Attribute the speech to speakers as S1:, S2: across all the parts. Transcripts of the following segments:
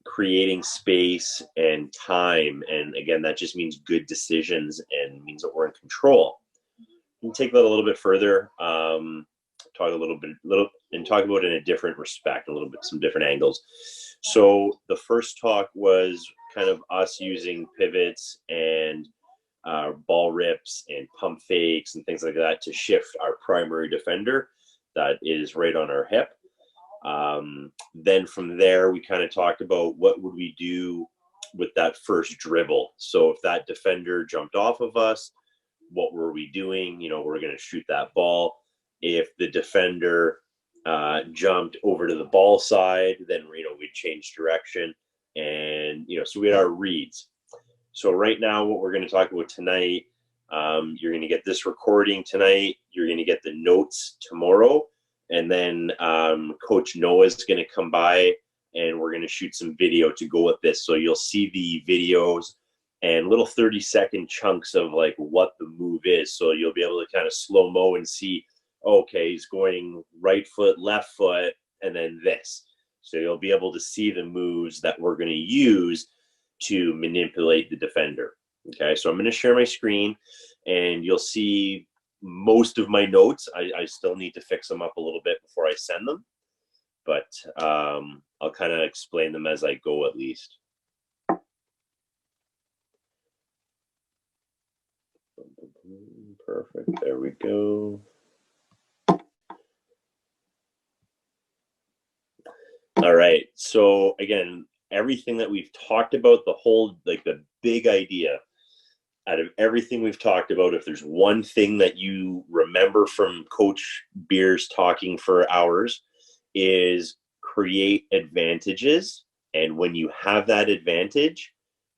S1: creating space and time. And again, that just means good decisions and means that we're in control. We can take that a little bit further, talk about it in a different respect, a little bit, some different angles. So the first talk was kind of us using pivots and ball rips and pump fakes and things like that to shift our primary defender that is right on our hip. Then from there, we kind of talked about what would we do with that first dribble. So if that defender jumped off of us, what were we doing? You know, we're going to shoot that ball. If the defender jumped over to the ball side, then, you know, we'd change direction. And, you know, so we had our reads. So right now, what we're going to talk about tonight, you're going to get this recording tonight. You're going to get the notes tomorrow. And then Coach Noah's going to come by and we're going to shoot some video to go with this. So you'll see the videos and little 30-second chunks of like what the move is. So you'll be able to kind of slow-mo and see, okay, he's going right foot, left foot, and then this. So you'll be able to see the moves that we're going to use to manipulate the defender. Okay, so I'm going to share my screen and you'll see most of my notes. I still need to fix them up a little bit before I send them, but I'll kind of explain them as I go at least. Perfect, there we go. All right, so again, everything that we've talked about, the whole, like the big idea out of everything we've talked about, if there's one thing that you remember from Coach Beers talking for hours, is create advantages. And when you have that advantage,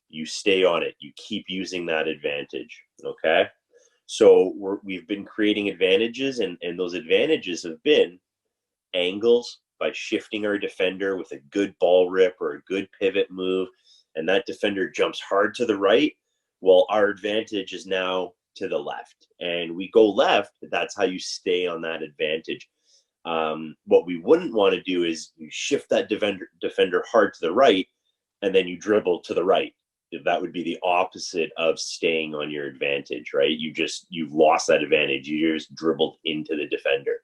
S1: you stay on it. You keep using that advantage, okay? So we've been creating advantages, and those advantages have been angles, by shifting our defender with a good ball rip or a good pivot move, and that defender jumps hard to the right, well, our advantage is now to the left. And we go left, that's how you stay on that advantage. What we wouldn't want to do is you shift that defender hard to the right, and then you dribble to the right. That would be the opposite of staying on your advantage, right? You've lost that advantage. You just dribbled into the defender.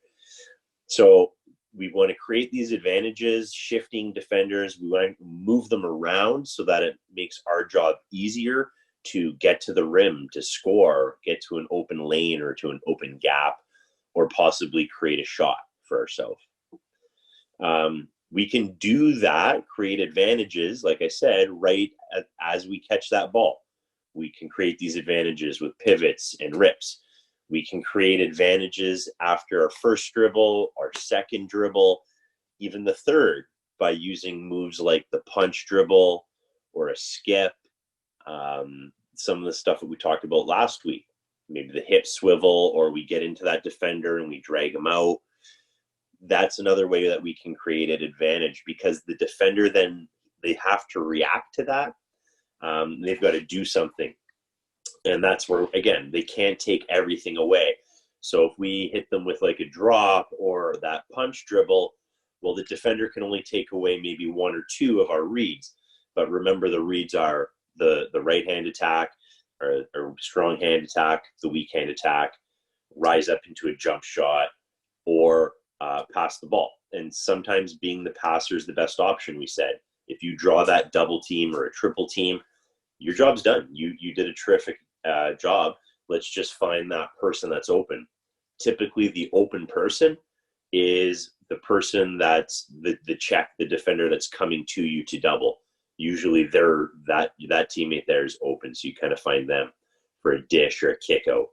S1: So we want to create these advantages, shifting defenders. We want to move them around so that it makes our job easier to get to the rim, to score, get to an open lane or to an open gap, or possibly create a shot for ourselves. We can do that, create advantages, like I said, right as we catch that ball. We can create these advantages with pivots and rips. We can create advantages after our first dribble, our second dribble, even the third, by using moves like the punch dribble or a skip. Some of the stuff that we talked about last week, maybe the hip swivel, or we get into that defender and we drag them out. That's another way that we can create an advantage, because the defender, then they have to react to that. They've got to do something. And that's where, again, they can't take everything away. So if we hit them with like a drop or that punch dribble, well, the defender can only take away maybe one or two of our reads. But remember, the reads are the right hand attack, or strong hand attack, the weak hand attack, rise up into a jump shot, or pass the ball. And sometimes being the passer is the best option, we said. If you draw that double team or a triple team, your job's done. You did a terrific job. Let's just find that person that's open. Typically, the open person is the person that's the defender that's coming to you to double. Usually, that teammate there is open, so you kind of find them for a dish or a kick out.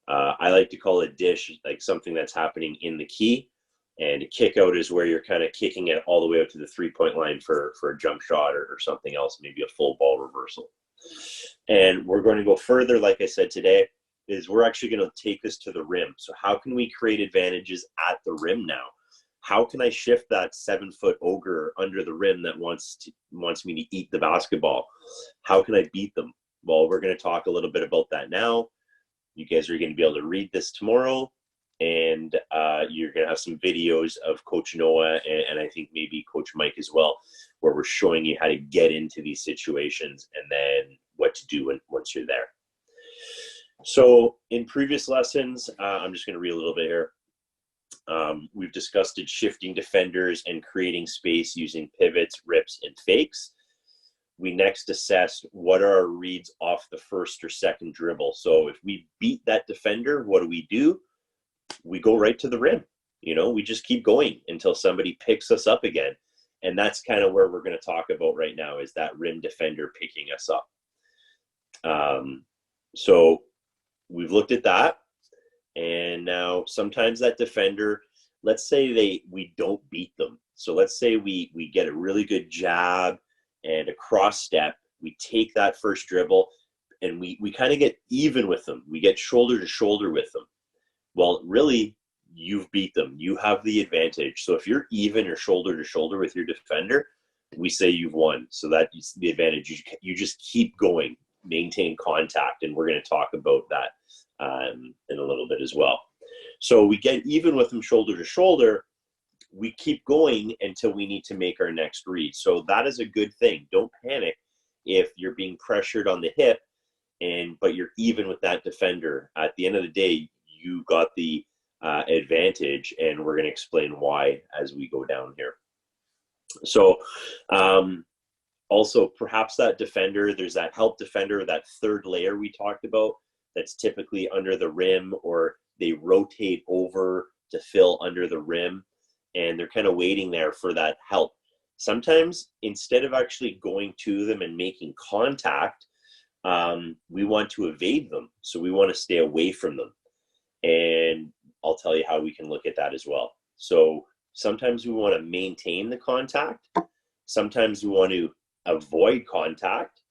S1: I like to call a dish like something that's happening in the key, and a kick out is where you're kind of kicking it all the way up to the 3-point line for a jump shot or something else, maybe a full ball reversal. And we're going to go further, like I said today, is we're actually going to take this to the rim. So how can we create advantages at the rim now? How can I shift that 7-foot ogre under the rim that wants me to eat the basketball? How can I beat them? Well, we're going to talk a little bit about that now. You guys are going to be able to read this tomorrow, and you're going to have some videos of Coach Noah and I think maybe Coach Mike as well, where we're showing you how to get into these situations and then what to do once you're there. So in previous lessons, I'm just going to read a little bit here. We've discussed shifting defenders and creating space using pivots, rips, and fakes. We next assessed what are our reads off the first or second dribble. So if we beat that defender, what do? We go right to the rim. We just keep going until somebody picks us up again. And that's kind of where we're going to talk about right now, is that rim defender picking us up. So we've looked at that. And now sometimes that defender, let's say we don't beat them. So let's say we get a really good jab and a cross step. We take that first dribble and we kind of get even with them. We get shoulder to shoulder with them. Well, really, you've beat them. You have the advantage. So if you're even or shoulder to shoulder with your defender, we say you've won. So that's the advantage. You just keep going, maintain contact. And we're going to talk about that in a little bit as well. So we get even with them shoulder to shoulder. We keep going until we need to make our next read. So that is a good thing. Don't panic if you're being pressured on the hip, but you're even with that defender. At the end of the day, you got the advantage, and we're going to explain why as we go down here. So also perhaps that defender, there's that help defender, that third layer we talked about, that's typically under the rim, or they rotate over to fill under the rim, and they're kind of waiting there for that help. Sometimes instead of actually going to them and making contact, we want to evade them. So we want to stay away from them. And I'll tell you how we can look at that as well. So sometimes we want to maintain the contact. Sometimes we want to avoid contact.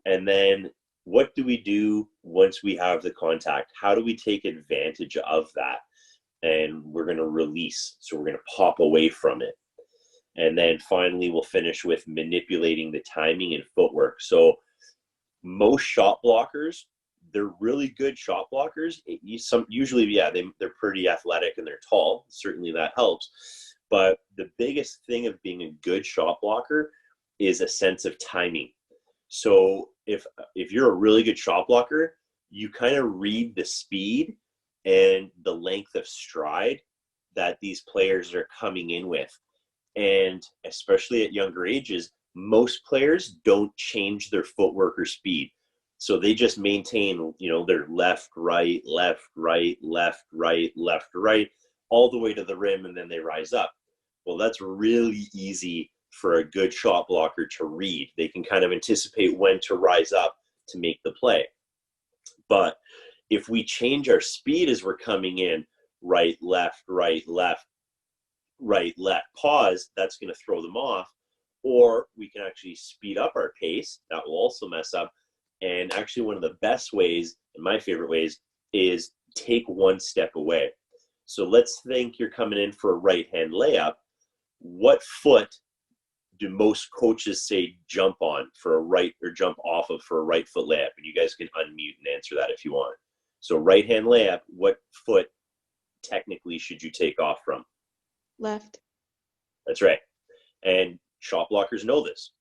S1: And then what do we do once we have the contact? How do we take advantage of that? And we're going to release. So we're going to pop away from it. And then finally, we'll finish with manipulating the timing and footwork. So most shot blockers, they're really good shot blockers. Usually, they're pretty athletic and they're tall. Certainly that helps. But the biggest thing of being a good shot blocker is a sense of timing. So if you're a really good shot blocker, you kind of read the speed and the length of stride that these players are coming in with. And especially at younger ages, most players don't change their footwork or speed. So they just maintain, their left, right, left, right, left, right, left, right, all the way to the rim, and then they rise up. Well, that's really easy for a good shot blocker to read. They can kind of anticipate when to rise up to make the play. But if we change our speed as we're coming in, right, left, pause, that's going to throw them off. Or we can actually speed up our pace. That will also mess up. And actually one of the best ways, and my favorite ways, is take one step away. So let's think you're coming in for a right-hand layup. What foot do most coaches say jump on for a right, or jump off of for a right foot layup? And you guys can unmute and answer that if you want. So right-hand layup, what foot technically should you take off from?
S2: Left.
S1: That's right. And shot blockers know this.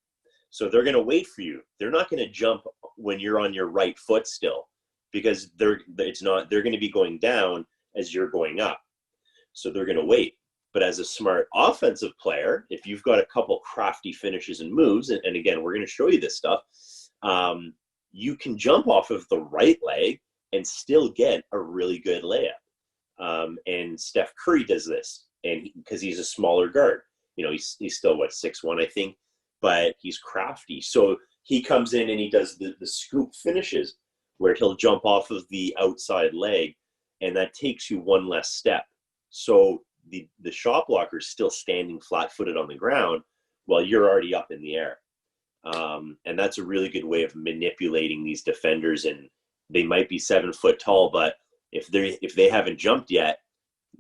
S1: So they're going to wait for you. They're not going to jump when you're on your right foot still, because they're going to be going down as you're going up. So they're going to wait. But as a smart offensive player, if you've got a couple crafty finishes and moves, and again, we're going to show you this stuff, you can jump off of the right leg and still get a really good layup. And Steph Curry does this, and because he's a smaller guard. He's still, 6'1", I think, but he's crafty. So he comes in and he does the scoop finishes where he'll jump off of the outside leg, and that takes you one less step. So the shot blocker is still standing flat-footed on the ground while you're already up in the air. And that's a really good way of manipulating these defenders. And they might be 7 foot tall, but if they haven't jumped yet,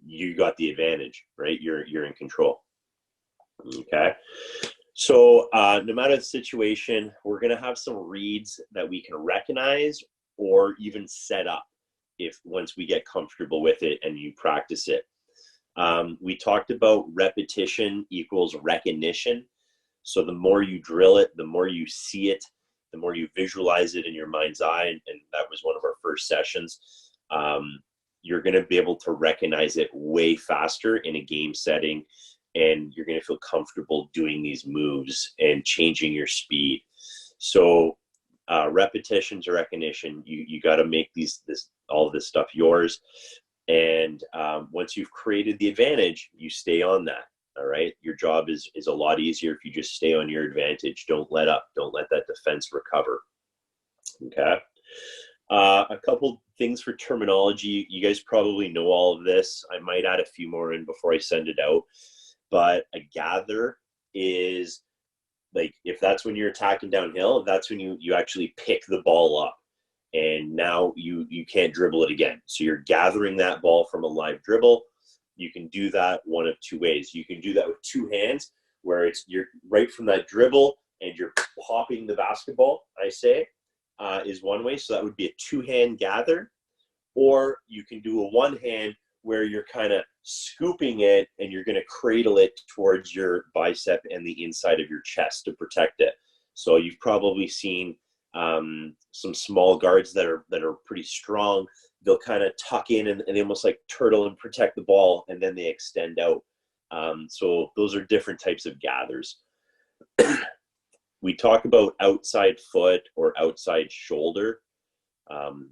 S1: you got the advantage, right? You're in control. Okay. So no matter the situation, we're going to have some reads that we can recognize or even set up. if once we get comfortable with it and you practice it. We talked about repetition equals recognition. So the more you drill it, the more you see it, the more you visualize it in your mind's eye, and that was one of our first sessions, you're going to be able to recognize it way faster in a game setting, and you're going to feel comfortable doing these moves and changing your speed. So repetition to recognition, you got to make all of this stuff yours. And once you've created the advantage, you stay on that. All right. Your job is a lot easier if you just stay on your advantage. Don't let up. Don't let that defense recover. Okay. A couple things for terminology. You guys probably know all of this. I might add a few more in before I send it out. But a gather is like, if that's when you're attacking downhill, that's when you actually pick the ball up. And now you can't dribble it again. So you're gathering that ball from a live dribble. You can do that one of two ways. You can do that with two hands, where you're right from that dribble and you're popping the basketball, I say, is one way. So that would be a two-hand gather. Or you can do a one-hand where you're kind of scooping it and you're going to cradle it towards your bicep and the inside of your chest to protect it. So you've probably seen some small guards that are pretty strong. They'll kind of tuck in and they almost like turtle and protect the ball, and then they extend out. So those are different types of gathers. We talk about outside foot or outside shoulder.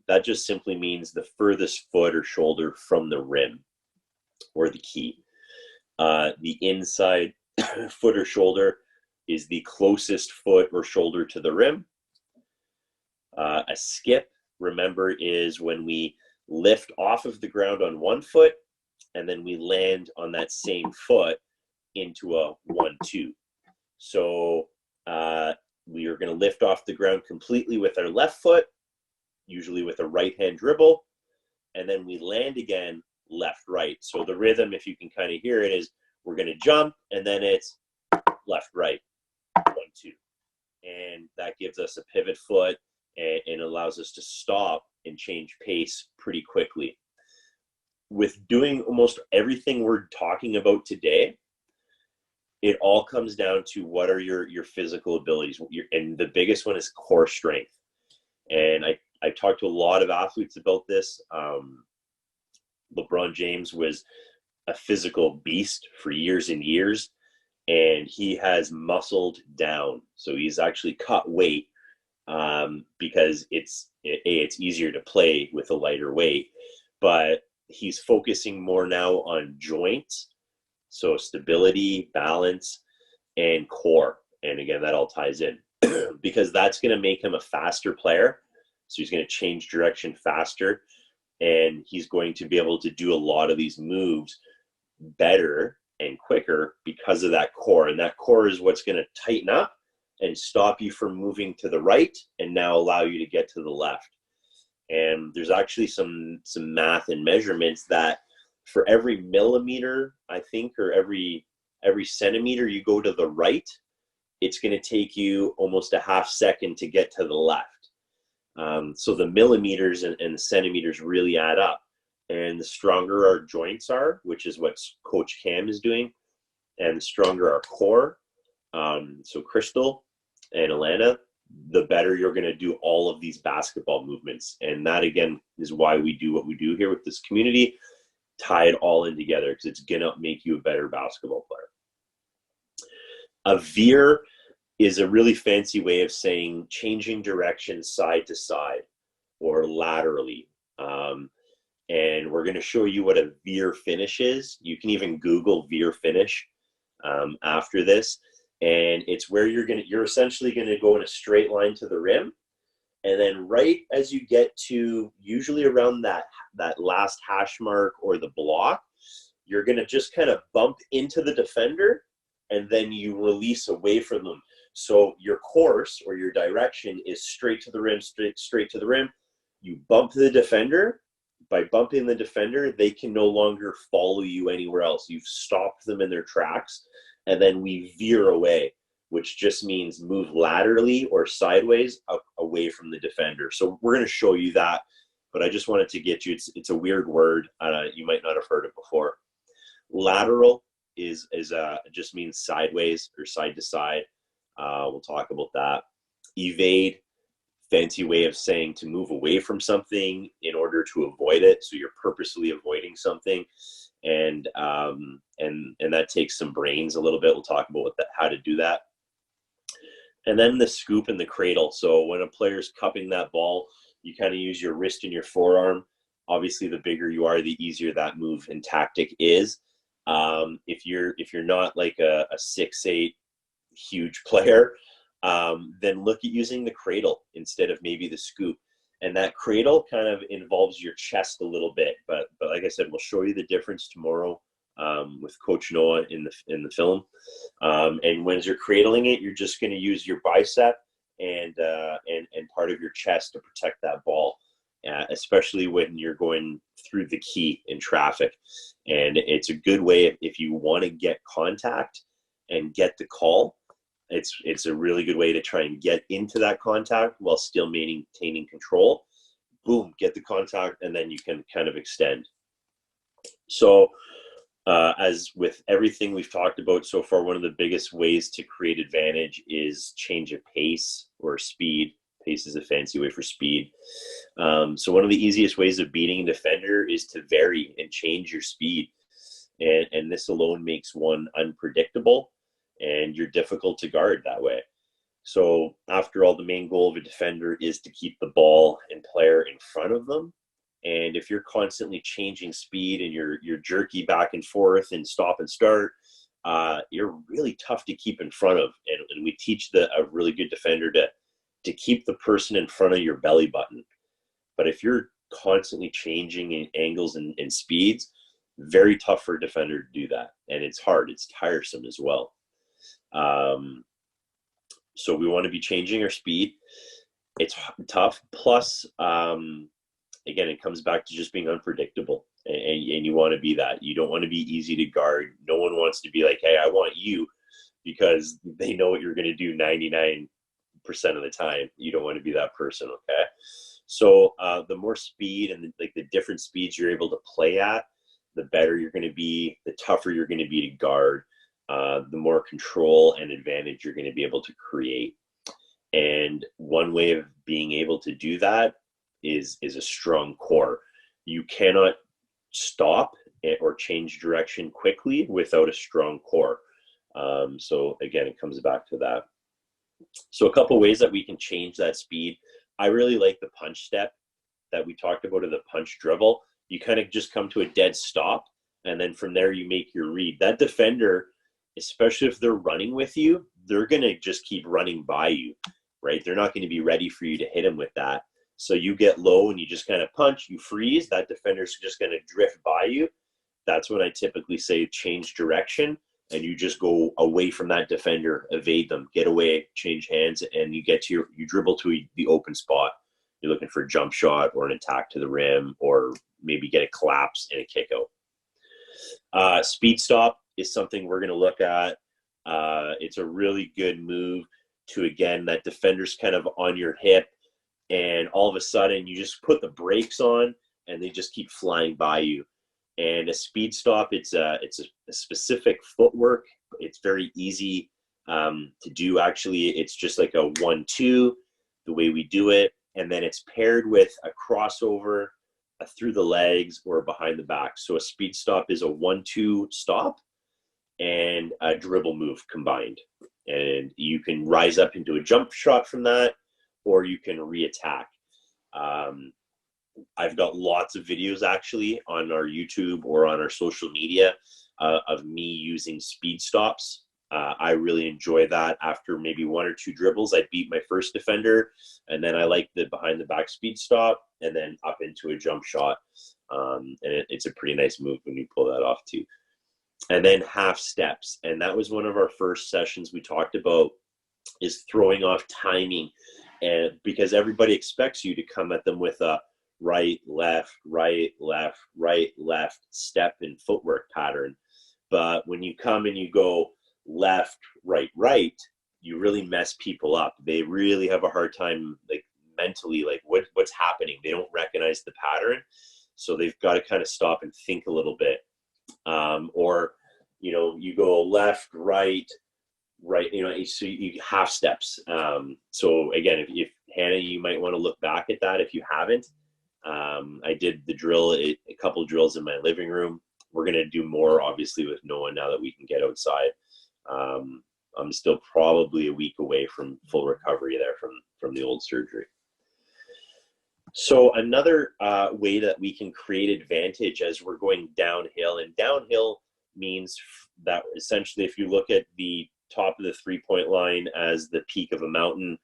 S1: That just simply means the furthest foot or shoulder from the rim or the key. The inside foot or shoulder is the closest foot or shoulder to the rim. A skip, remember, is when we lift off of the ground on one foot and then we land on that same foot into a 1-2. So we are going to lift off the ground completely with our left foot, usually with a right hand dribble, and then we land again left right. So the rhythm, if you can kind of hear it, is we're going to jump and then it's left right 1-2, and that gives us a pivot foot and allows us to stop and change pace pretty quickly. With doing almost everything we're talking about today, it all comes down to what are your physical abilities. And the biggest one is core strength. And I talked to a lot of athletes about this. LeBron James was a physical beast for years and years, and he has muscled down. So he's actually cut weight because it's easier to play with a lighter weight, but he's focusing more now on joints, so stability, balance, and core. And again, that all ties in because that's going to make him a faster player. So he's going to change direction faster, and he's going to be able to do a lot of these moves better and quicker because of that core. And that core is what's going to tighten up and stop you from moving to the right and now allow you to get to the left. And there's actually some math and measurements that for every millimeter, I think, or every centimeter you go to the right, it's going to take you almost a half second to get to the left. So the millimeters and the centimeters really add up. And the stronger our joints are, which is what Coach Cam is doing, and the stronger our core, so Crystal and Alana, the better you're going to do all of these basketball movements. And that, again, is why we do what we do here with this community, tie it all in together, because it's going to make you a better basketball player. A veer is a really fancy way of saying changing direction side to side or laterally. And we're going to show you what a veer finish is. You can even Google veer finish after this. And it's where you're essentially going to go in a straight line to the rim. And then right as you get to usually around that last hash mark or the block, you're going to just kind of bump into the defender and then you release away from them. So your course or your direction is straight to the rim, straight to the rim. You bump the defender. By bumping the defender, they can no longer follow you anywhere else. You've stopped them in their tracks. And then we veer away, which just means move laterally or sideways away from the defender. So we're going to show you that but I just wanted to get you, it's a weird word. You might not have heard it before. Lateral is just means sideways or side to side. We'll talk about that. Evade, fancy way of saying to move away from something in order to avoid it. So you're purposely avoiding something, and that takes some brains a little bit. We'll talk about how to do that. And then the scoop and the cradle. So when a player's cupping that ball, you kind of use your wrist and your forearm. Obviously, the bigger you are, the easier that move and tactic is. If you're not like a 6'8" huge player, then look at using the cradle instead of maybe the scoop. And that cradle kind of involves your chest a little bit. But like I said, we'll show you the difference tomorrow with Coach Noah in the film. And when you're cradling it, you're just going to use your bicep and part of your chest to protect that ball, especially when you're going through the key in traffic. And it's a good way if you want to get contact and get the call. It's a really good way to try and get into that contact while still maintaining control. Boom, get the contact, and then you can kind of extend. So as with everything we've talked about so far, one of the biggest ways to create advantage is change of pace or speed. Pace is a fancy way for speed. So one of the easiest ways of beating a defender is to vary and change your speed. And this alone makes one unpredictable, and you're difficult to guard that way. So after all, the main goal of a defender is to keep the ball and player in front of them. And if you're constantly changing speed and you're jerky back and forth and stop and start, you're really tough to keep in front of. And we teach a really good defender to keep the person in front of your belly button. But if you're constantly changing in angles and speeds, very tough for a defender to do that. And it's hard. It's tiresome as well. So we want to be changing our speed. It's tough. Plus, again, it comes back to just being unpredictable, and you want to be that. You don't want to be easy to guard. No one wants to be like, hey, I want you, because they know what you're going to do 99% of the time. You don't want to be that person, okay? So the more speed and the different speeds you're able to play at, the better you're going to be, the tougher you're going to be to guard, the more control and advantage you're going to be able to create. And one way of being able to do that is a strong core. You cannot stop or change direction quickly without a strong core. So again, it comes back to that. So a couple ways that we can change that speed. I really like the punch step that we talked about, of the punch dribble. You kind of just come to a dead stop, and then from there you make your read. That defender, especially if they're running with you, they're going to just keep running by you, right? They're not going to be ready for you to hit them with that. So you get low and you just kind of punch, you freeze, that defender's just going to drift by you. That's when I typically say change direction, and you just go away from that defender, evade them, get away, change hands, and you dribble to the open spot. You're looking for a jump shot or an attack to the rim, or maybe get a collapse and a kick out. Speed stop is something we're going to look at. It's a really good move to, again, that defender's kind of on your hip, and all of a sudden you just put the brakes on and they just keep flying by you. And a speed stop, it's a specific footwork. It's very easy to do. Actually, it's just like a 1-2, the way we do it. And then it's paired with a crossover, a through the legs, or behind the back. So a speed stop is a 1-2 stop and a dribble move combined. And you can rise up into a jump shot from that, or you can re-attack. I've got lots of videos actually on our YouTube or on our social media of me using speed stops. I really enjoy that. After maybe 1 or 2 dribbles, I beat my first defender, and then I like the behind the back speed stop, and then up into a jump shot. And it's a pretty nice move when you pull that off too. And then half steps. And that was one of our first sessions we talked about, is throwing off timing. And because everybody expects you to come at them with a right, left, right, left, right, left step and footwork pattern. But when you come and you go left, right, right, you really mess people up. They really have a hard time mentally, like what's happening. They don't recognize the pattern. So they've got to kind of stop and think a little bit. Or, you go left, right, so you half steps. So again, if Hannah, you might want to look back at that if you haven't. I did the drill, a couple drills in my living room. We're going to do more, obviously, with Noah now that we can get outside. I'm still probably a week away from full recovery there from the old surgery. So another way that we can create advantage as we're going downhill, and downhill means that essentially if you look at the top of the 3-point line as the peak of a mountain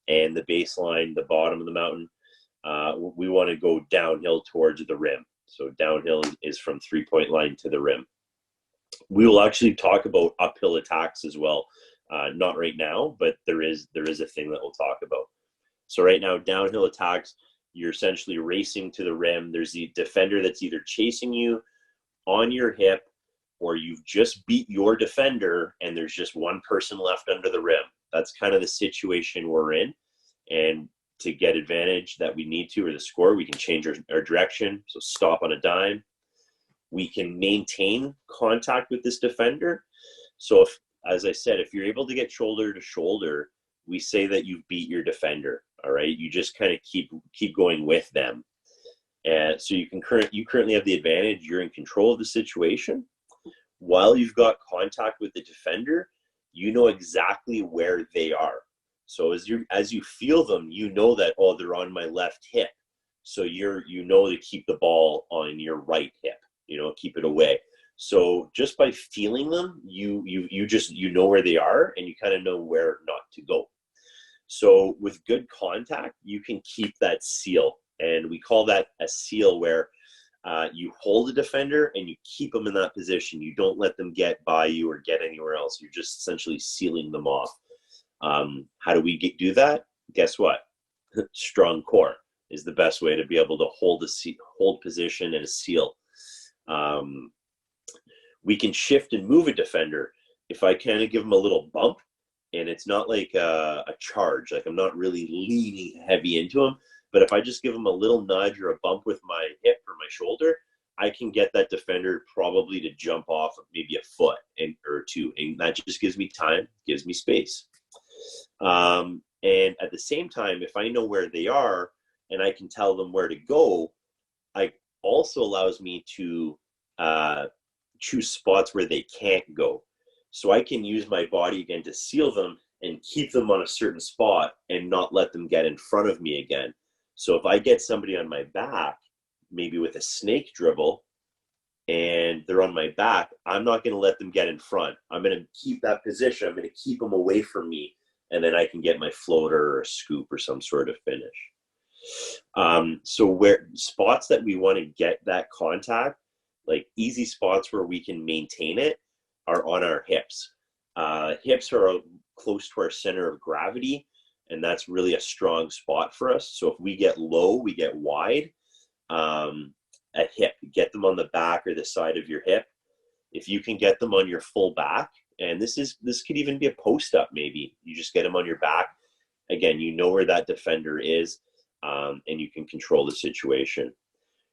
S1: and the baseline, the bottom of the mountain, we want to go downhill towards the rim. So downhill is from 3-point line to the rim. We will actually talk about uphill attacks as well. Not right now, but there is a thing that we'll talk about. So right now, downhill attacks, you're essentially racing to the rim. There's the defender that's either chasing you on your hip, or you've just beat your defender and there's just one person left under the rim. That's kind of the situation we're in. And to get advantage that we need to, or the score, we can change our direction. So stop on a dime. We can maintain contact with this defender. So if, as I said, if you're able to get shoulder to shoulder, we say that you've beat your defender. All right, you just kind of keep going with them, and so you currently have the advantage. You're in control of the situation. While you've got contact with the defender, you know exactly where they are. So as you feel them, you know that, oh, they're on my left hip. So you know to keep the ball on your right hip. Keep it away. So just by feeling them, you know where they are, and you kind of know where not to go. So with good contact, you can keep that seal, and we call that a seal, where you hold a defender and you keep them in that position. You don't let them get by you or get anywhere else. You're just essentially sealing them off. How do we do that? Guess what? Strong core is the best way to be able to hold position and a seal. We can shift and move a defender. If I kind of give them a little bump, and it's not like a charge, like I'm not really leaning heavy into them, but if I just give them a little nudge or a bump with my hip or my shoulder, I can get that defender probably to jump off of maybe a foot or two, and that just gives me time, gives me space. And at the same time, if I know where they are and I can tell them where to go, I also allows me to choose spots where they can't go. So I can use my body again to seal them and keep them on a certain spot and not let them get in front of me again. So if I get somebody on my back, maybe with a snake dribble, and they're on my back, I'm not going to let them get in front. I'm going to keep that position. I'm going to keep them away from me, and then I can get my floater or a scoop or some sort of finish. So where spots that we want to get that contact, like easy spots where we can maintain it, are on our hips. Hips are close to our center of gravity, and that's really a strong spot for us. So if we get low, we get wide at hip. Get them on the back or the side of your hip. If you can get them on your full back, and this could even be a post up, maybe you just get them on your back. Again, you know where that defender is, and you can control the situation.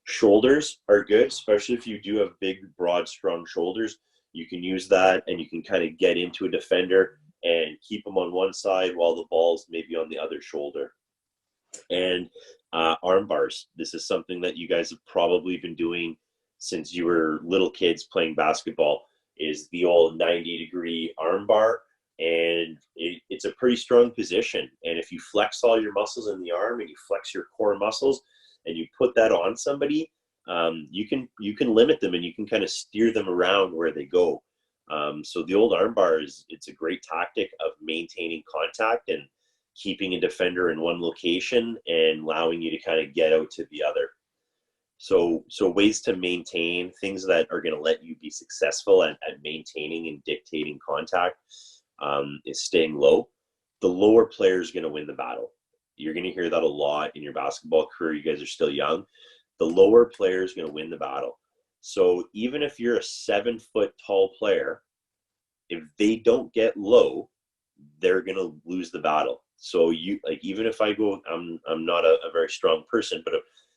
S1: Shoulders are good, especially if you do have big, broad, strong shoulders. You can use that, and you can kind of get into a defender and keep them on one side while the ball's maybe on the other shoulder. And arm bars. This is something that you guys have probably been doing since you were little kids playing basketball, is the old 90-degree arm bar. And it's a pretty strong position. And if you flex all your muscles in the arm and you flex your core muscles and you put that on somebody, you can limit them, and you can kind of steer them around where they go. So the old arm bar it's a great tactic of maintaining contact and keeping a defender in one location and allowing you to kind of get out to the other. So ways to maintain things that are going to let you be successful at maintaining and dictating contact is staying low. The lower player is going to win the battle. You're going to hear that a lot in your basketball career. You guys are still young. The lower player is going to win the battle. So even if you're a 7-foot tall player, if they don't get low, they're going to lose the battle. So you like, even if I go, I'm not a very strong person, but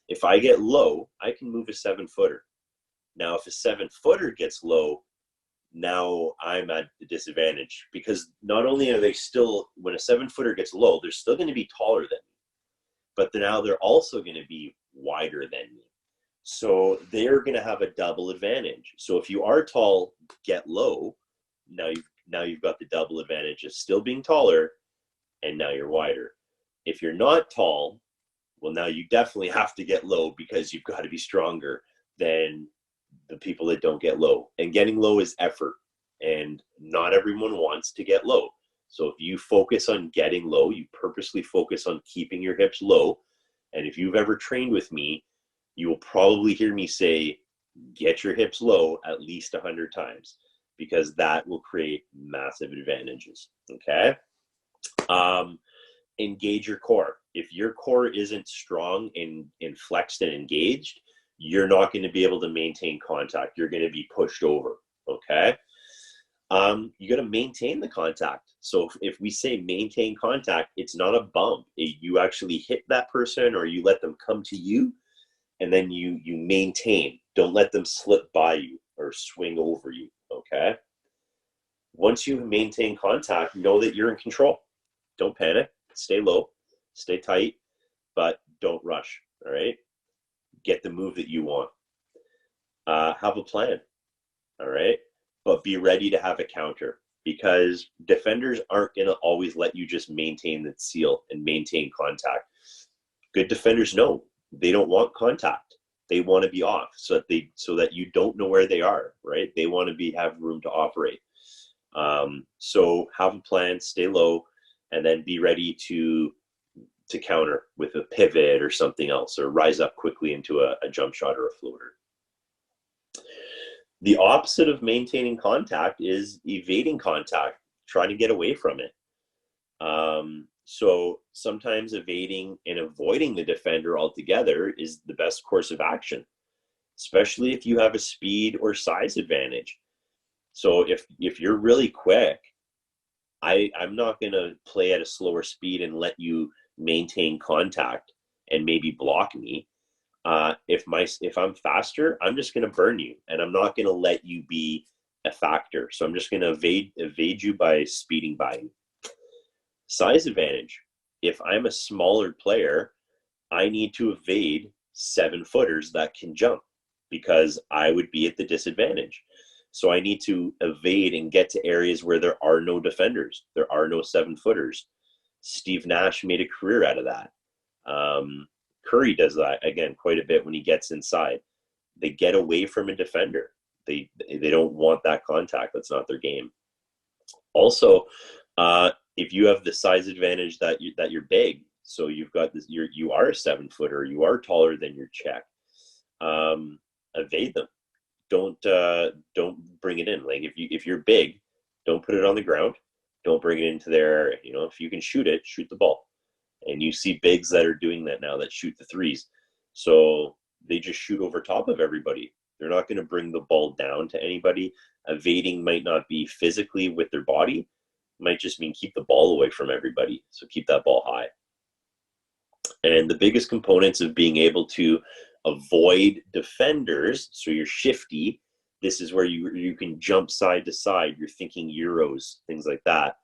S1: if I get low, I can move a 7-footer. Now, if a 7-footer gets low, now I'm at the disadvantage, because not only are they still, when a 7-footer gets low, they're still going to be taller than me, but now they're also going to be wider than me. So they're going to have a double advantage. So if you are tall, get low. Now you've got the double advantage of still being taller, and now you're wider. If you're not tall, well, now you definitely have to get low, because you've got to be stronger than the people that don't get low. And getting low is effort, and not everyone wants to get low. So if you focus on getting low, you purposely focus on keeping your hips low. And if you've ever trained with me, you will probably hear me say, get your hips low at least 100 times, because that will create massive advantages. Okay. Engage your core. If your core isn't strong and flexed and engaged, you're not going to be able to maintain contact. You're going to be pushed over. Okay. You got to maintain the contact. So if we say maintain contact, it's not a bump. You actually hit that person, or you let them come to you, and then you maintain. Don't let them slip by you or swing over you. Okay. Once you maintain contact, know that you're in control. Don't panic. Stay low, stay tight, but don't rush. All right. Get the move that you want. Have a plan. All right. But be ready to have a counter, because defenders aren't going to always let you just maintain the seal and maintain contact. Good defenders know they don't want contact. They want to be off, so that you don't know where they are, right? They want to have room to operate. So have a plan, stay low, and then be ready to counter with a pivot or something else, or rise up quickly into a jump shot or a floater. The opposite of maintaining contact is evading contact, trying to get away from it. So sometimes evading and avoiding the defender altogether is the best course of action, especially if you have a speed or size advantage. So if you're really quick, I'm not going to play at a slower speed and let you maintain contact and maybe block me. If I'm faster, I'm just going to burn you, and I'm not going to let you be a factor. So I'm just going to evade you by speeding by you. Size advantage. If I'm a smaller player, I need to evade 7-footers that can jump, because I would be at the disadvantage. So I need to evade and get to areas where there are no defenders. There are no 7-footers. Steve Nash made a career out of that. Curry does that, again, quite a bit when he gets inside. They get away from a defender. They don't want that contact. That's not their game. Also, if you have the size advantage that you're big, so you've got this, you are a 7-footer, you are taller than your check, evade them. Don't bring it in. Like if you're big, don't put it on the ground. Don't bring it into their, if you can shoot it, shoot the ball. And you see bigs that are doing that now, that shoot the threes. So they just shoot over top of everybody. They're not going to bring the ball down to anybody. Evading might not be physically with their body. It might just mean keep the ball away from everybody. So keep that ball high. And the biggest components of being able to avoid defenders, so you're shifty. This is where you can jump side to side. You're thinking Euros, things like that.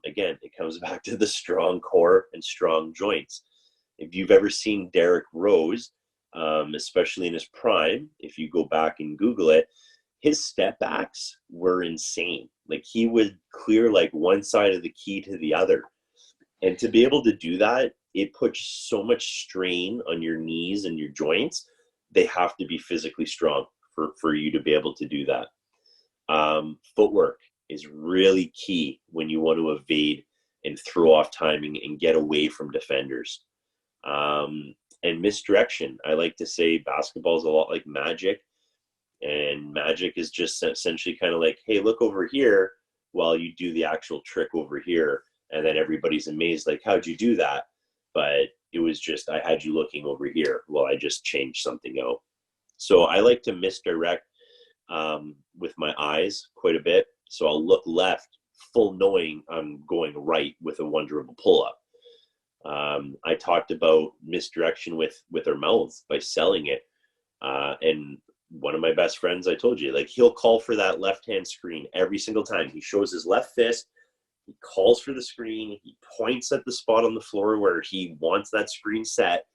S1: Again, it comes back to the strong core and strong joints. If you've ever seen Derrick Rose, especially in his prime, if you go back and Google it, his step backs were insane. Like, he would clear like one side of the key to the other. And to be able to do that, it puts so much strain on your knees and your joints. They have to be physically strong for you to be able to do that. Footwork is really key when you want to evade and throw off timing and get away from defenders. And misdirection. I like to say basketball is a lot like magic. And magic is just essentially kind of like, hey, look over here while you do the actual trick over here. And then everybody's amazed, like, how'd you do that? But it was just, I had you looking over here while I just changed something out. So I like to misdirect with my eyes quite a bit. So I'll look left full knowing I'm going right with a one dribble pull up. I talked about misdirection with our mouths by selling it. And one of my best friends, I told you, like, he'll call for that left-hand screen every single time. He shows his left fist, he calls for the screen, he points at the spot on the floor where he wants that screen set.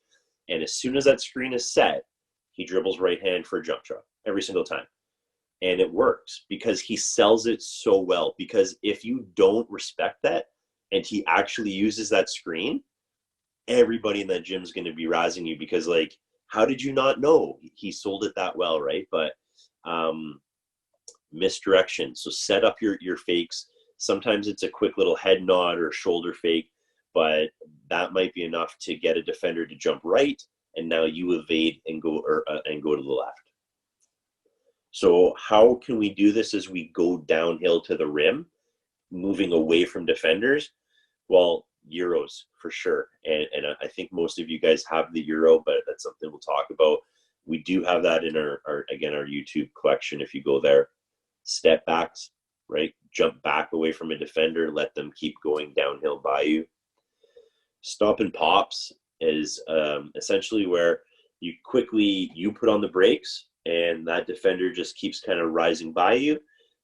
S1: And as soon as that screen is set, he dribbles right hand for a jump shot every single time. And it works because he sells it so well. Because if you don't respect that and he actually uses that screen, everybody in that gym is going to be razzing you because, like, how did you not know? He sold it that well, right? But misdirection. So set up your fakes. Sometimes it's a quick little head nod or shoulder fake, but that might be enough to get a defender to jump right, and now you evade and go to the left. So how can we do this as we go downhill to the rim, moving away from defenders? Well, Euros for sure. And I think most of you guys have the Euro, but that's something we'll talk about. We do have that in our YouTube collection. If you go there, step backs, right? Jump back away from a defender, let them keep going downhill by you. Stop and pops is essentially where you put on the brakes and that defender just keeps kind of rising by you,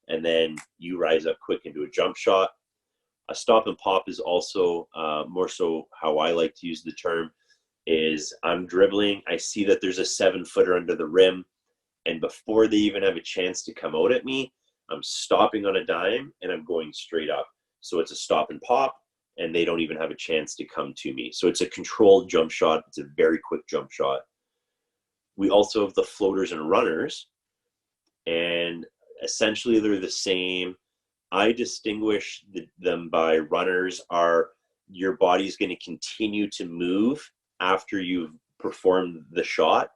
S1: and then you rise up quick into a jump shot. A stop and pop is also more so how I like to use the term is I'm dribbling, I see that there's a 7-footer under the rim, and before they even have a chance to come out at me, I'm stopping on a dime and I'm going straight up. So it's a stop and pop, and they don't even have a chance to come to me. So it's a controlled jump shot. It's a very quick jump shot. We also have the floaters and runners, and essentially they're the same. I distinguish them by runners are your body's going to continue to move after you've performed the shot,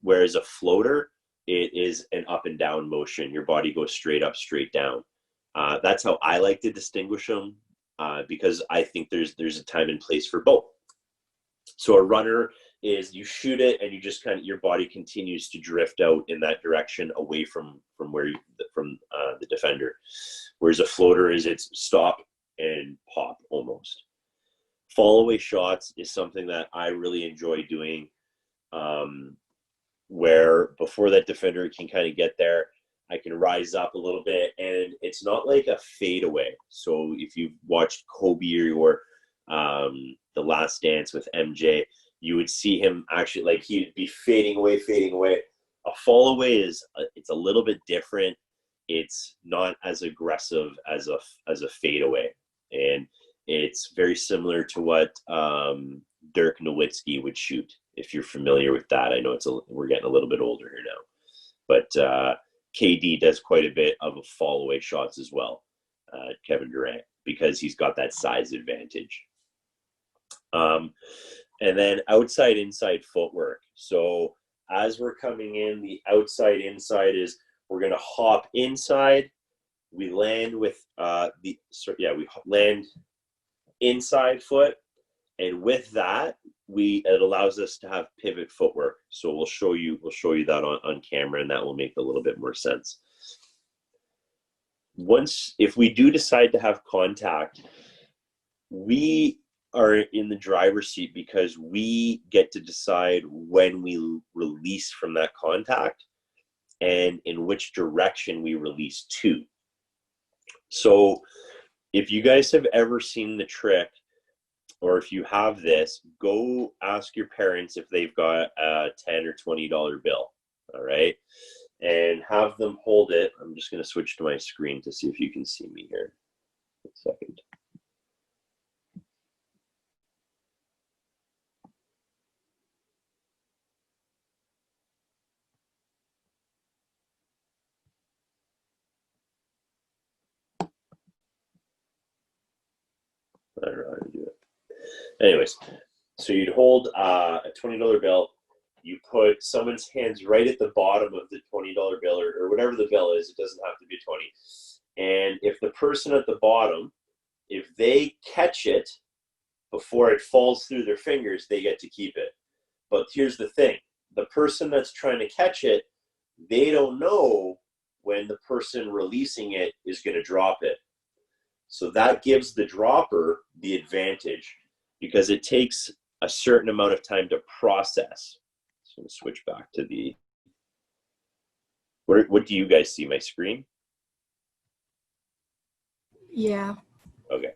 S1: whereas a floater, it is an up and down motion. Your body goes straight up, straight down. That's how I like to distinguish them because I think there's a time and place for both. So a runner is you shoot it and you just your body continues to drift out in that direction away from the defender, whereas a floater is it's stop and pop almost. Fall away shots is something that I really enjoy doing, where before that defender can kind of get there, I can rise up a little bit, and it's not like a fadeaway. So if you've watched Kobe or The Last Dance with MJ, you would see him actually, like, he'd be fading away. A fall away it's a little bit different. It's not as aggressive as a fadeaway, and it's very similar to what Dirk Nowitzki would shoot. If you're familiar with that, I know we're getting a little bit older here now, but KD does quite a bit of fall away shots as well, Kevin Durant, because he's got that size advantage. And then outside inside footwork. So as we're coming in, the outside inside is we're going to hop inside. We land with we land inside foot, and with that it allows us to have pivot footwork. So we'll show you that on camera, and that will make a little bit more sense. If we do decide to have contact, we are in the driver's seat because we get to decide when we release from that contact and in which direction we release to. So if you guys have ever seen the trick, or if you have this, go ask your parents if they've got a $10 or $20 bill, all right? And have them hold it. I'm just going to switch to my screen to see if you can see me here. A second. I don't know how to do it. Anyways, so you'd hold a $20 bill. You put someone's hands right at the bottom of the $20 bill, or whatever the bill is. It doesn't have to be 20. And if the person at the bottom, if they catch it before it falls through their fingers, they get to keep it. But here's the thing. The person that's trying to catch it, they don't know when the person releasing it is going to drop it. So that gives the dropper the advantage because it takes a certain amount of time to process. So I'm going to switch back to the, what do you guys see, my screen?
S2: Yeah.
S1: Okay.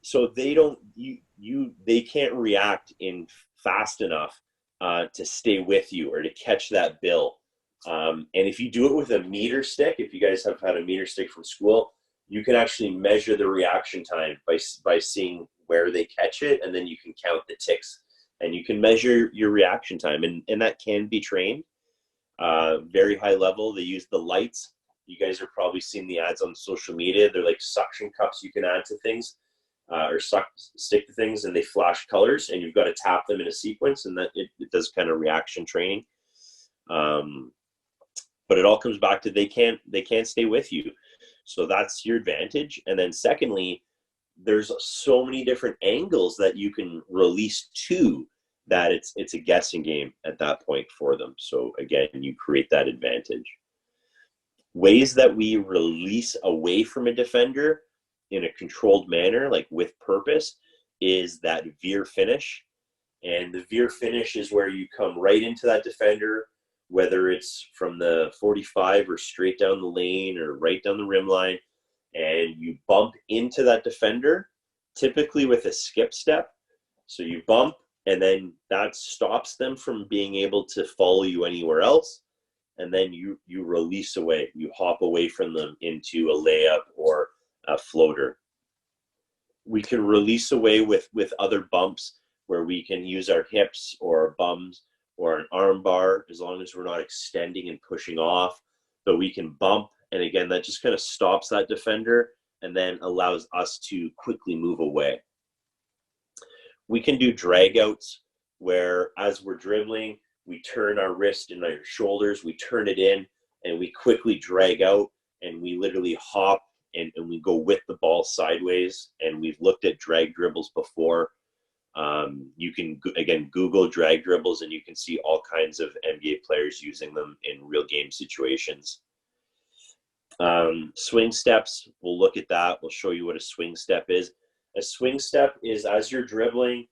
S1: So they don't, they can't react in fast enough to stay with you or to catch that bill. And if you do it with a meter stick, if you guys have had a meter stick from school, you can actually measure the reaction time by seeing where they catch it, and then you can count the ticks, and you can measure your reaction time, and that can be trained. Very high level. They use the lights. You guys have probably seen the ads on social media. They're like suction cups you can add to things, or stick to things, and they flash colors, and you've got to tap them in a sequence, and that it does kind of reaction training. But it all comes back to they can't stay with you, so that's your advantage. And then secondly, there's so many different angles that you can release to that it's a guessing game at that point for them. So again, you create that advantage. Ways that we release away from a defender in a controlled manner, like with purpose, is that veer finish. And the veer finish is where you come right into that defender, whether it's from the 45 or straight down the lane or right down the rim line, and you bump into that defender, typically with a skip step. So you bump, and then that stops them from being able to follow you anywhere else. And then you release away, you hop away from them into a layup or a floater. We can release away with other bumps where we can use our hips or our bums or an arm bar, as long as we're not extending and pushing off. But we can bump, and again, that just kind of stops that defender and then allows us to quickly move away. We can do drag outs where, as we're dribbling, we turn our wrist and our shoulders, we turn it in, and we quickly drag out, and we literally hop and we go with the ball sideways. And we've looked at drag dribbles before. You can, again, Google drag dribbles, and you can see all kinds of NBA players using them in real game situations. Swing steps, we'll look at that. We'll show you what a swing step is. A swing step is, as you're dribbling,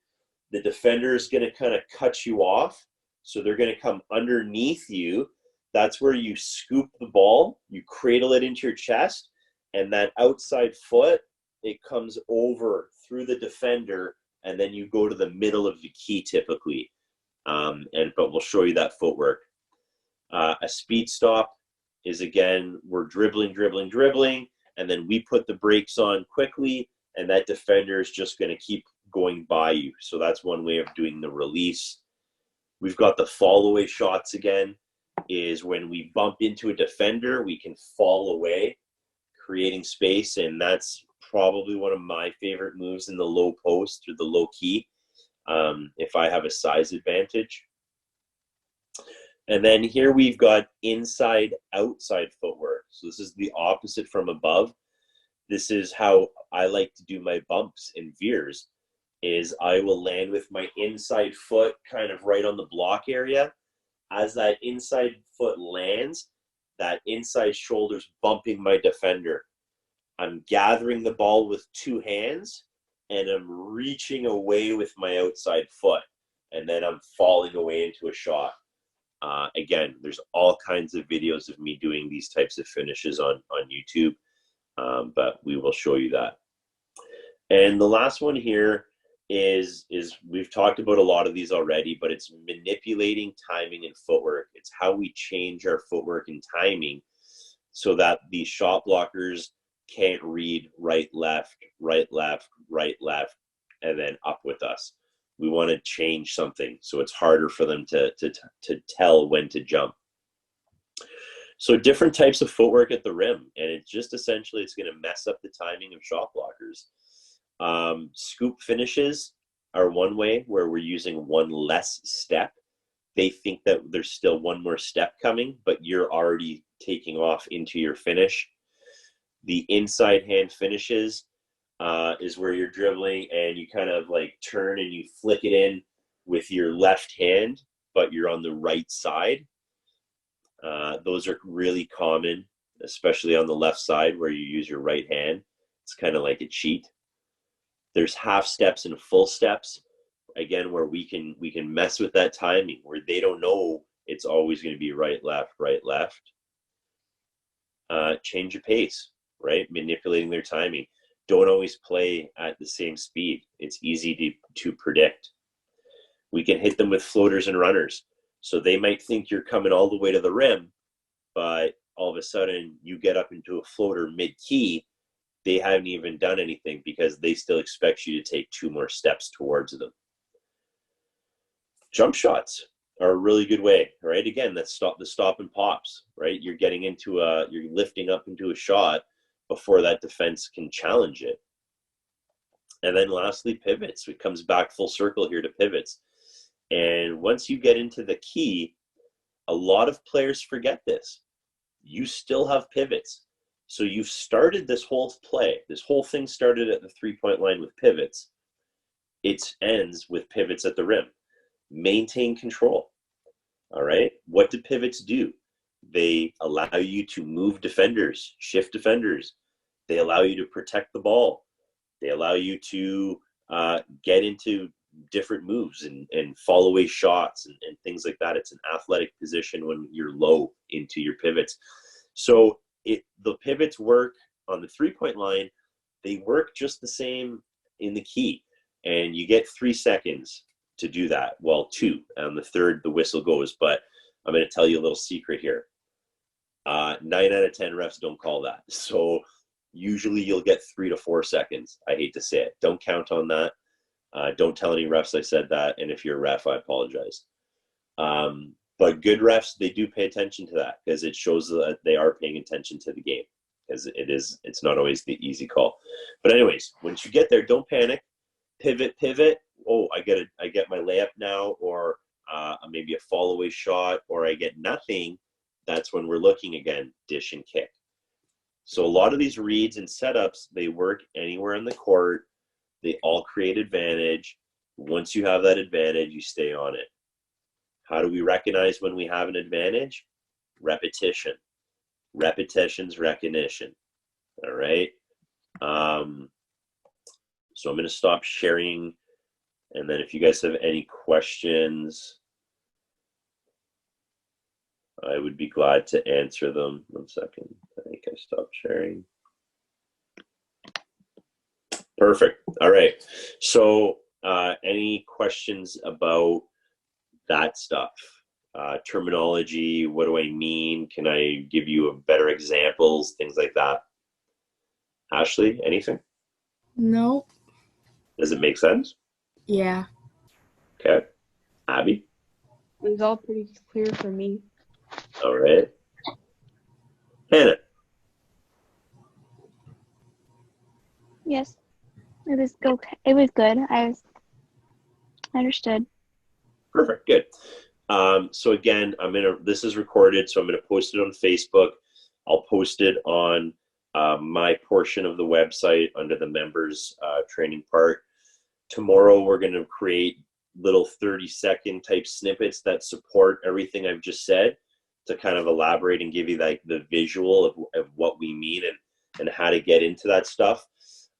S1: the defender is going to kind of cut you off. So they're going to come underneath you. That's where you scoop the ball, you cradle it into your chest, and that outside foot, it comes over through the defender, and then you go to the middle of the key typically. But we'll show you that footwork. A speed stop is, again, we're dribbling, and then we put the brakes on quickly, and that defender is just going to keep going by you. So that's one way of doing the release. We've got the fall away shots again, is when we bump into a defender, we can fall away, creating space, and that's probably one of my favorite moves in the low post or the low key, if I have a size advantage. And then here we've got inside outside footwork. So this is the opposite from above. This is how I like to do my bumps and veers, is I will land with my inside foot kind of right on the block area. As that inside foot lands, that inside shoulder's bumping my defender. I'm gathering the ball with two hands, and I'm reaching away with my outside foot, and then I'm falling away into a shot. Again, there's all kinds of videos of me doing these types of finishes on YouTube, but we will show you that. And the last one here is we've talked about a lot of these already, but it's manipulating timing and footwork. It's how we change our footwork and timing so that these shot blockers can't read right, left, and then up with us. We want to change something, so it's harder for them to tell when to jump. So different types of footwork at the rim, and it's just essentially, it's going to mess up the timing of shot blockers. Scoop finishes are one way, where we're using one less step. They think that there's still one more step coming, but you're already taking off into your finish. The inside hand finishes is where you're dribbling and you kind of like turn and you flick it in with your left hand, but you're on the right side. Those are really common. especially on the left side where you use your right hand. It's kind of like a cheat. There's half steps and full steps, again, where we can mess with that timing, where they don't know it's always going to be right, left, right, left. Change your pace, right? Manipulating their timing. Don't always play at the same speed. It's easy to predict. We can hit them with floaters and runners. So they might think you're coming all the way to the rim, but all of a sudden you get up into a floater mid-key. They haven't even done anything because they still expect you to take 2 more steps towards them. Jump shots are a really good way, right? Again, that's the stop and pops, right? You're getting into you're lifting up into a shot before that defense can challenge it. And then lastly, pivots. It comes back full circle here to pivots. And once you get into the key, a lot of players forget this. You still have pivots. So you've started this whole play. This whole thing started at the 3-point line with pivots. It ends with pivots at the rim. Maintain control. All right. What do pivots do? They allow you to move defenders, shift defenders. They allow you to protect the ball. They allow you to get into different moves and fall away shots and things like that. It's an athletic position when you're low into your pivots. So the pivots work on the 3-point line. They work just the same in the key. And you get 3 seconds to do that. Well, 2. On the third, the whistle goes. But I'm going to tell you a little secret here. 9 out of 10 refs don't call that. So usually you'll get 3 to 4 seconds. I hate to say it. Don't count on that. Don't tell any refs I said that. And if you're a ref, I apologize. But good refs, they do pay attention to that because it shows that they are paying attention to the game, because it's not always the easy call. But anyways, once you get there, don't panic. Pivot. Oh, I get my layup now, or maybe a fall away shot, or I get nothing. That's when we're looking again, dish and kick. So a lot of these reads and setups, they work anywhere in the court. They all create advantage. Once you have that advantage, you stay on it. How do we recognize when we have an advantage? Repetition. Repetition's recognition. All right. So I'm going to stop sharing. And then if you guys have any questions, I would be glad to answer them. 1 second. I think I stopped sharing. Perfect. All right. So any questions about that stuff? Terminology, what do I mean? Can I give you better examples? Things like that. Ashley, anything?
S2: No.
S1: Does it make sense?
S2: Yeah.
S1: Okay. Abby?
S3: It was all pretty clear for me.
S1: All right. Hannah?
S4: Yes, it was okay. It was good. I understood.
S1: Perfect. Good. So again, this is recorded, so I'm going to post it on Facebook. I'll post it on my portion of the website under the members training part. Tomorrow, we're going to create little 30-second type snippets that support everything I've just said, to kind of elaborate and give you like the visual of what we mean and how to get into that stuff.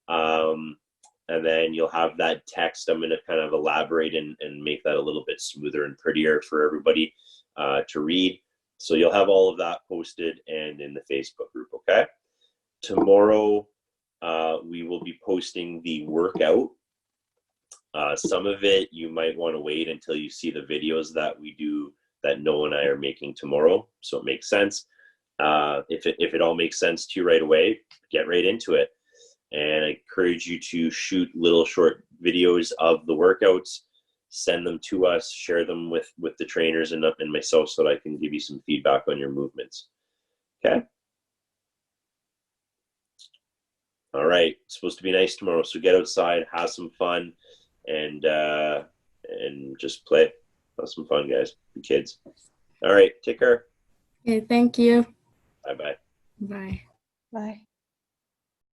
S1: And then you'll have that text. I'm going to kind of elaborate and make that a little bit smoother and prettier for everybody to read. So you'll have all of that posted and in the Facebook group, okay? Tomorrow, we will be posting the workout. Some of it, you might want to wait until you see the videos that we do, that Noah and I are making tomorrow, so it makes sense. If it all makes sense to you right away, get right into it. And I encourage you to shoot little short videos of the workouts, send them to us, share them with the trainers and myself, so that I can give you some feedback on your movements. Okay? All right. It's supposed to be nice tomorrow, so get outside, have some fun, and just play. Have some fun, guys. The kids. All right. Take care.
S2: Okay, thank you.
S1: Bye-bye.
S2: Bye.
S3: Bye.